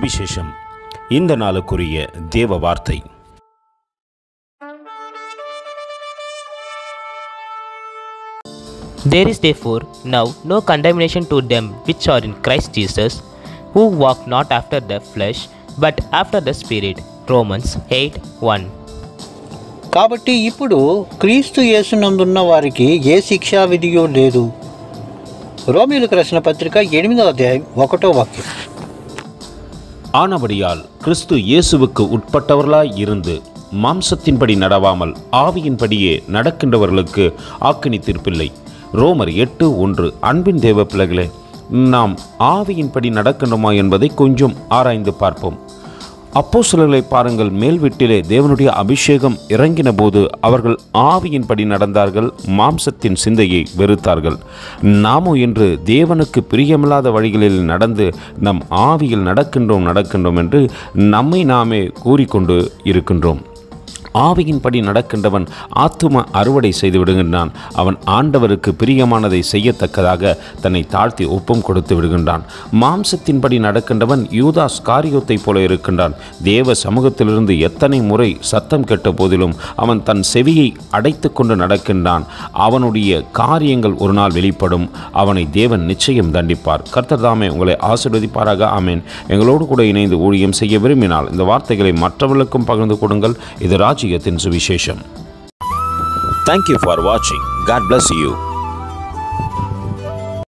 சுவிசேஷம். இந்த நாளுக்குரிய தேவ வார்த்தை. There is therefore now no condemnation to them which are in Christ Jesus, who walk not after the flesh, but after the Spirit. Romans 8:1. కాబట్టి ఇప్పుడు క్రీస్తు యేసునందున్న వారికి ఏ శిక్షా విధియో లేదు. ரோமேலுக்கு రాసిన పత్రిక 8వ అధ్యాయం 1వ వాక్యం. ஆனபடியால் கிறிஸ்து இயேசுவுக்கு உட்பட்டவர்களாய் இருந்து மாம்சத்தின்படி நடவாமல் ஆவியின்படியே நடக்கின்றவர்களுக்கு ஆக்கினி தீர்ப்பில்லை. ரோமர் 8:1. அன்பின் தேவ பிள்ளைகளே, நாம் ஆவியின்படி நடக்கின்றோமா என்பதை கொஞ்சம் ஆராய்ந்து பார்ப்போம். அப்போஸ்தலர்களை பாருங்கள். மேல் வீட்டிலே தேவனுடைய அபிஷேகம் இறங்கின போது அவர்கள் ஆவியின்படி நடந்தார்கள், மாம்சத்தின் சிந்தையை வெறுத்தார்கள். நாமோ இன்று தேவனுக்கு பிரியமில்லாத வழிகளில் நடந்து நம் ஆவியில் நடக்கின்றோம் என்று நம்மை நாமே கூறிக்கொண்டு இருக்கின்றோம். ஆவியின்படி நடக்கின்றவன் ஆத்தும அறுவடை செய்து விடுகின்றான். அவன் ஆண்டவருக்கு பிரியமானதை செய்யத்தக்கதாக தன்னை தாழ்த்தி ஒப்பம் கொடுத்து விடுகின்றான். மாம்சத்தின்படி நடக்கின்றவன் யூதாஸ் காரியோத்தை போல இருக்கின்றான். தேவ சமூகத்திலிருந்து எத்தனை முறை சத்தம் கேட்ட போதிலும் அவன் தன் செவியை அடைத்து கொண்டு நடக்கின்றான். அவனுடைய காரியங்கள் ஒரு நாள் வெளிப்படும். அவனை தேவன் நிச்சயம் தண்டிப்பார். கர்த்தர் தாமே உங்களை ஆசீர்வதிப்பாராக. ஆமேன். எங்களோடு கூட இணைந்து ஊழியம் செய்ய விரும்பினால் இந்த வார்த்தைகளை மற்றவர்களுக்கும் பகிர்ந்து கொடுங்கள். இது ராஜ்யத்தின் சுவிசேஷம். Thank you for watching. God bless you.